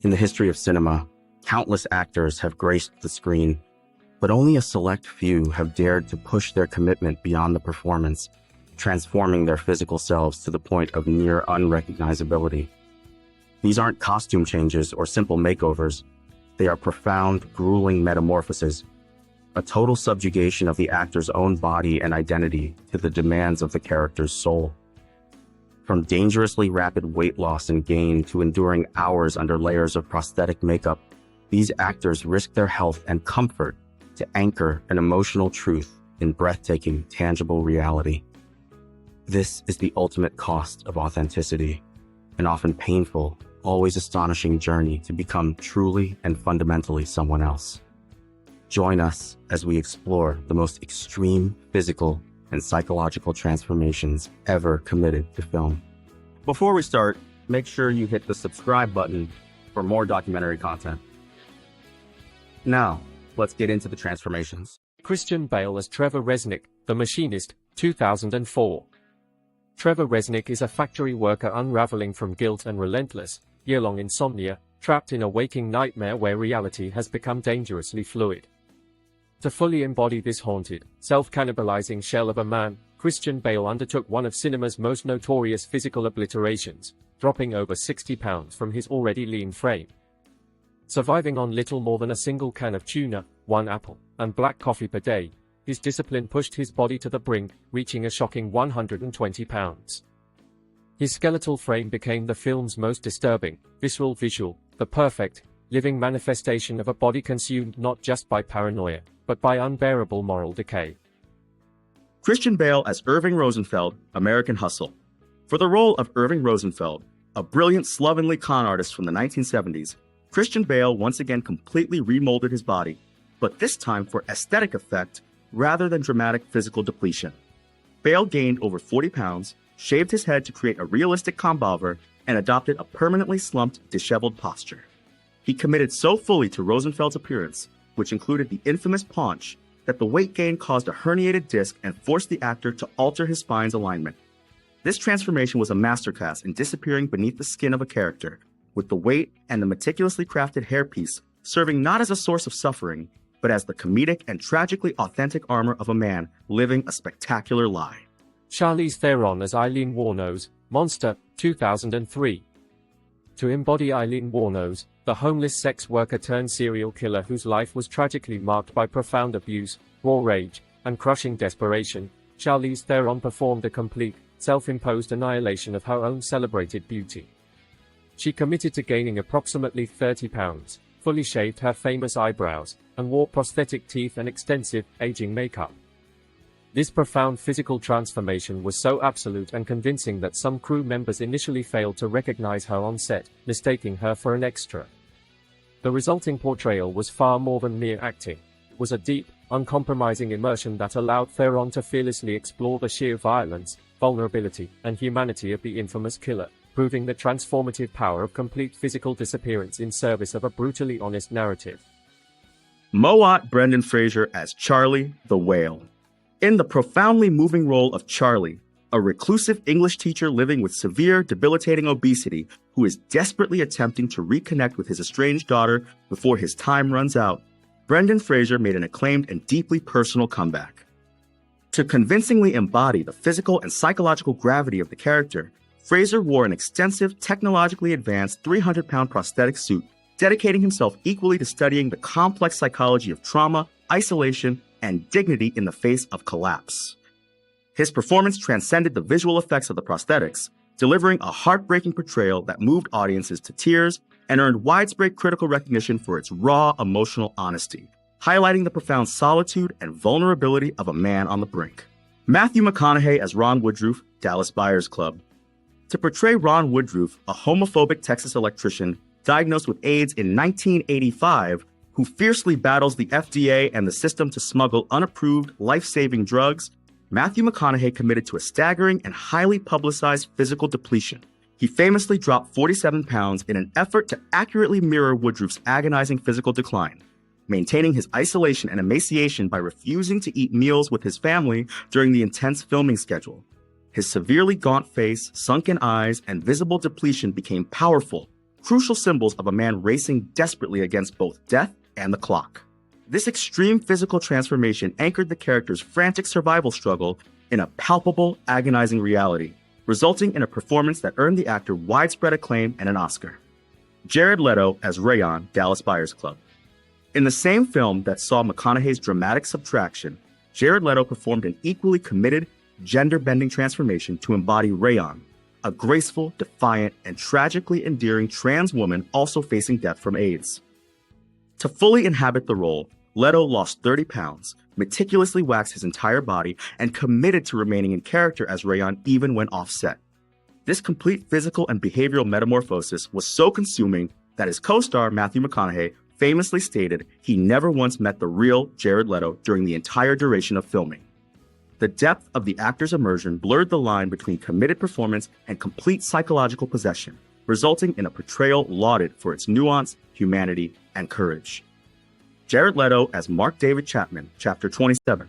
In the history of cinema, countless actors have graced the screen, but only a select few have dared to push their commitment beyond the performance, transforming their physical selves to the point of near unrecognizability. These aren't costume changes or simple makeovers. They are profound, grueling metamorphoses, a total subjugation of the actor's own body and identity to the demands of the character's soul. From dangerously rapid weight loss and gain to enduring hours under layers of prosthetic makeup, these actors risk their health and comfort to anchor an emotional truth in breathtaking, tangible reality. This is the ultimate cost of authenticity, an often painful, always astonishing journey to become truly and fundamentally someone else. Join us as we explore the most extreme physical and psychological transformations ever committed to film. Before we start, make sure you hit the subscribe button for more documentary content. Now, let's get into the transformations. Christian Bale as Trevor Resnick, The Machinist, 2004. Trevor Resnick is a factory worker unraveling from guilt and relentless, year-long insomnia, trapped in a waking nightmare where reality has become dangerously fluid. To fully embody this haunted, self-cannibalizing shell of a man, Christian Bale undertook one of cinema's most notorious physical obliterations, dropping over 60 pounds from his already lean frame. Surviving on little more than a single can of tuna, one apple, and black coffee per day, his discipline pushed his body to the brink, reaching a shocking 120 pounds. His skeletal frame became the film's most disturbing, visceral visual, the perfect, living manifestation of a body consumed not just by paranoia, but by unbearable moral decay. Christian Bale as Irving Rosenfeld, American Hustle. For the role of Irving Rosenfeld, a brilliant slovenly con artist from the 1970s, Christian Bale once again completely remolded his body, but this time for aesthetic effect rather than dramatic physical depletion. Bale gained over 40 pounds, shaved his head to create a realistic comb-over, and adopted a permanently slumped, disheveled posture. He committed so fully to Rosenfeld's appearance, which included the infamous paunch, that the weight gain caused a herniated disc and forced the actor to alter his spine's alignment. This transformation was a masterclass in disappearing beneath the skin of a character, with the weight and the meticulously crafted hairpiece serving not as a source of suffering, but as the comedic and tragically authentic armor of a man living a spectacular lie. Charlize Theron as Eileen Wuornos, Monster, 2003. To embody Eileen Wuornos, the homeless sex worker turned serial killer whose life was tragically marked by profound abuse, raw rage, and crushing desperation, Charlize Theron performed a complete, self-imposed annihilation of her own celebrated beauty. She committed to gaining approximately 30 pounds, fully shaved her famous eyebrows, and wore prosthetic teeth and extensive, aging makeup. This profound physical transformation was so absolute and convincing that some crew members initially failed to recognize her on set, mistaking her for an extra. The resulting portrayal was far more than mere acting. It was a deep, uncompromising immersion that allowed Theron to fearlessly explore the sheer violence, vulnerability, and humanity of the infamous killer, proving the transformative power of complete physical disappearance in service of a brutally honest narrative. Mowat Brendan Fraser as Charlie the Whale. In the profoundly moving role of Charlie, a reclusive English teacher living with severe, debilitating obesity who is desperately attempting to reconnect with his estranged daughter before his time runs out, Brendan Fraser made an acclaimed and deeply personal comeback. To convincingly embody the physical and psychological gravity of the character, Fraser wore an extensive, technologically advanced 300-pound prosthetic suit, dedicating himself equally to studying the complex psychology of trauma, isolation, and dignity in the face of collapse. His performance transcended the visual effects of the prosthetics, delivering a heartbreaking portrayal that moved audiences to tears and earned widespread critical recognition for its raw emotional honesty, highlighting the profound solitude and vulnerability of a man on the brink. Matthew McConaughey as Ron Woodroof, Dallas Buyers Club. To portray Ron Woodroof, a homophobic Texas electrician diagnosed with AIDS in 1985, who fiercely battles the FDA and the system to smuggle unapproved, life-saving drugs, Matthew McConaughey committed to a staggering and highly publicized physical depletion. He famously dropped 47 pounds in an effort to accurately mirror Woodroof's agonizing physical decline, maintaining his isolation and emaciation by refusing to eat meals with his family during the intense filming schedule. His severely gaunt face, sunken eyes, and visible depletion became powerful, crucial symbols of a man racing desperately against both death and the clock. This extreme physical transformation anchored the character's frantic survival struggle in a palpable, agonizing reality, resulting in a performance that earned the actor widespread acclaim and an Oscar. Jared Leto as Rayon, Dallas Buyers Club. In the same film that saw McConaughey's dramatic subtraction, Jared Leto performed an equally committed, gender-bending transformation to embody Rayon, a graceful, defiant, and tragically endearing trans woman also facing death from AIDS. To fully inhabit the role, Leto lost 30 pounds, meticulously waxed his entire body, and committed to remaining in character as Rayon even when off-set. This complete physical and behavioral metamorphosis was so consuming that his co-star Matthew McConaughey famously stated he never once met the real Jared Leto during the entire duration of filming. The depth of the actor's immersion blurred the line between committed performance and complete psychological possession, resulting in a portrayal lauded for its nuance, humanity, and courage. Jared Leto as Mark David Chapman, Chapter 27.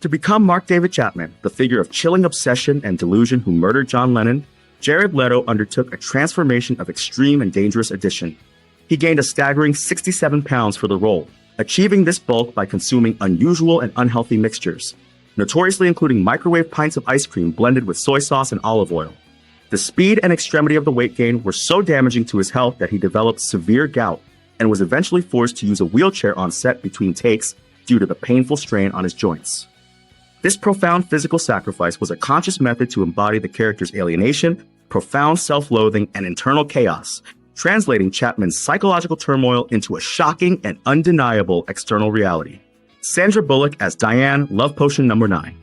To become Mark David Chapman, the figure of chilling obsession and delusion who murdered John Lennon, Jared Leto undertook a transformation of extreme and dangerous addition. He gained a staggering 67 pounds for the role, achieving this bulk by consuming unusual and unhealthy mixtures, notoriously including microwave pints of ice cream blended with soy sauce and olive oil. The speed and extremity of the weight gain were so damaging to his health that he developed severe gout and was eventually forced to use a wheelchair on set between takes due to the painful strain on his joints. This profound physical sacrifice was a conscious method to embody the character's alienation, profound self-loathing, and internal chaos, translating Chapman's psychological turmoil into a shocking and undeniable external reality. Sandra Bullock as Diane, Love Potion No. 9.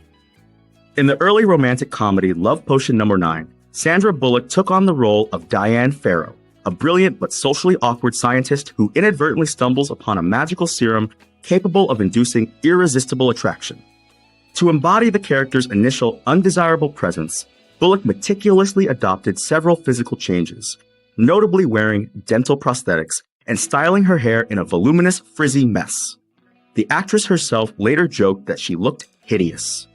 In the early romantic comedy Love Potion No. 9, Sandra Bullock took on the role of Diane Farrow, a brilliant but socially awkward scientist who inadvertently stumbles upon a magical serum capable of inducing irresistible attraction. To embody the character's initial undesirable presence, Bullock meticulously adopted several physical changes, notably wearing dental prosthetics and styling her hair in a voluminous, frizzy mess. The actress herself later joked that she looked hideous.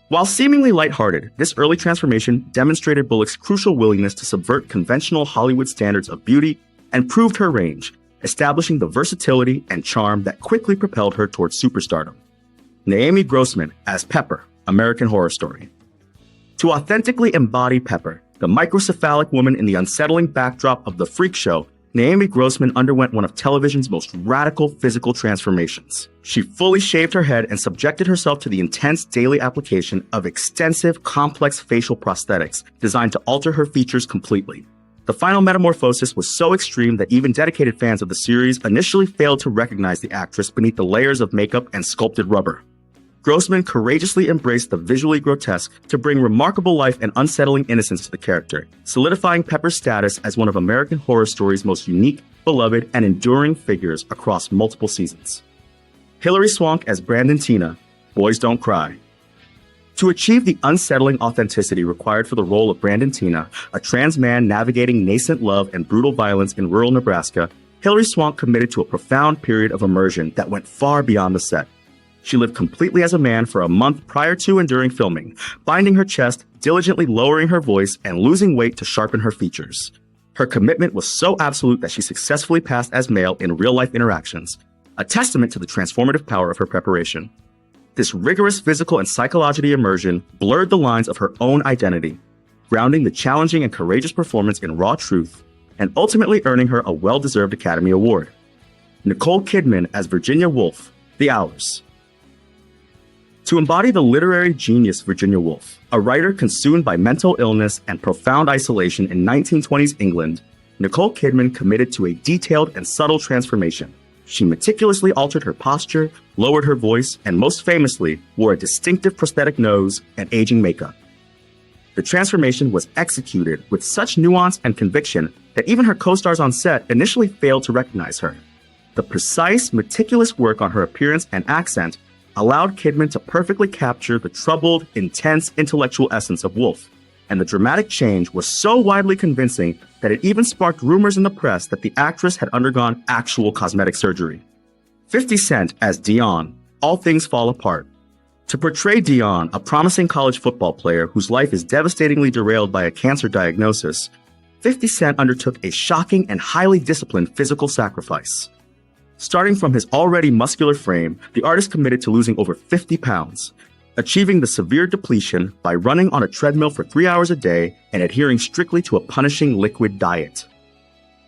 While seemingly lighthearted, this early transformation demonstrated Bullock's crucial willingness to subvert conventional Hollywood standards of beauty and proved her range, establishing the versatility and charm that quickly propelled her towards superstardom. Naomi Grossman as Pepper, American Horror Story. To authentically embody Pepper, the microcephalic woman in the unsettling backdrop of The Freak Show, Naomi Grossman underwent one of television's most radical physical transformations. She fully shaved her head and subjected herself to the intense daily application of extensive, complex facial prosthetics designed to alter her features completely. The final metamorphosis was so extreme that even dedicated fans of the series initially failed to recognize the actress beneath the layers of makeup and sculpted rubber. Grossman courageously embraced the visually grotesque to bring remarkable life and unsettling innocence to the character, solidifying Pepper's status as one of American Horror Story's most unique, beloved, and enduring figures across multiple seasons. Hilary Swank as Brandon Tina, Boys Don't Cry. To achieve the unsettling authenticity required for the role of Brandon Tina, a trans man navigating nascent love and brutal violence in rural Nebraska, Hilary Swank committed to a profound period of immersion that went far beyond the set. She lived completely as a man for a month prior to and during filming, binding her chest, diligently lowering her voice, and losing weight to sharpen her features. Her commitment was so absolute that she successfully passed as male in real-life interactions, a testament to the transformative power of her preparation. This rigorous physical and psychological immersion blurred the lines of her own identity, grounding the challenging and courageous performance in raw truth, and ultimately earning her a well-deserved Academy Award. Nicole Kidman as Virginia Woolf, The Hours. To embody the literary genius Virginia Woolf, a writer consumed by mental illness and profound isolation in 1920s England, Nicole Kidman committed to a detailed and subtle transformation. She meticulously altered her posture, lowered her voice, and most famously, wore a distinctive prosthetic nose and aging makeup. The transformation was executed with such nuance and conviction that even her co-stars on set initially failed to recognize her. The precise, meticulous work on her appearance and accent allowed Kidman to perfectly capture the troubled, intense intellectual essence of Woolf, and the dramatic change was so widely convincing that it even sparked rumors in the press that the actress had undergone actual cosmetic surgery. 50 Cent as Dion, All Things Fall Apart. To portray Dion, a promising college football player whose life is devastatingly derailed by a cancer diagnosis, 50 Cent undertook a shocking and highly disciplined physical sacrifice. Starting from his already muscular frame, the artist committed to losing over 50 pounds, achieving the severe depletion by running on a treadmill for 3 hours a day and adhering strictly to a punishing liquid diet.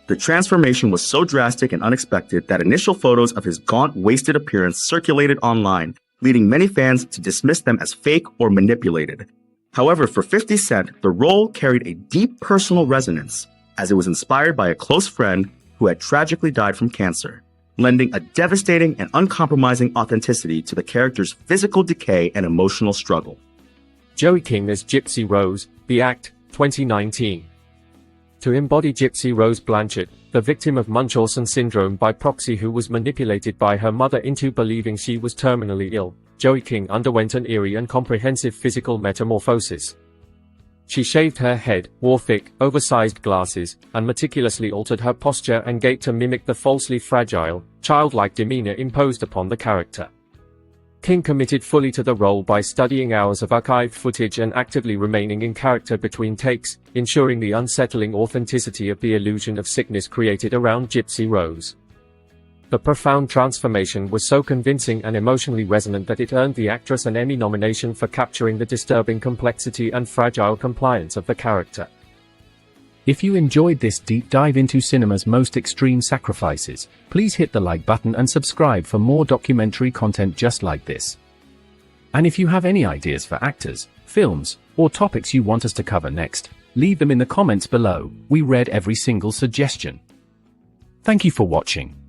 The transformation was so drastic and unexpected that initial photos of his gaunt, wasted appearance circulated online, leading many fans to dismiss them as fake or manipulated. However, for 50 Cent, the role carried a deep personal resonance, as it was inspired by a close friend who had tragically died from cancer, lending a devastating and uncompromising authenticity to the character's physical decay and emotional struggle. Joey King as Gypsy Rose, The Act, 2019. To embody Gypsy Rose Blanchard, the victim of Munchausen syndrome by proxy who was manipulated by her mother into believing she was terminally ill, Joey King underwent an eerie and comprehensive physical metamorphosis. She shaved her head, wore thick, oversized glasses, and meticulously altered her posture and gait to mimic the falsely fragile, childlike demeanor imposed upon the character. King committed fully to the role by studying hours of archived footage and actively remaining in character between takes, ensuring the unsettling authenticity of the illusion of sickness created around Gypsy Rose. The profound transformation was so convincing and emotionally resonant that it earned the actress an Emmy nomination for capturing the disturbing complexity and fragile compliance of the character. If you enjoyed this deep dive into cinema's most extreme sacrifices, please hit the like button and subscribe for more documentary content just like this. And if you have any ideas for actors, films, or topics you want us to cover next, leave them in the comments below. We read every single suggestion. Thank you for watching.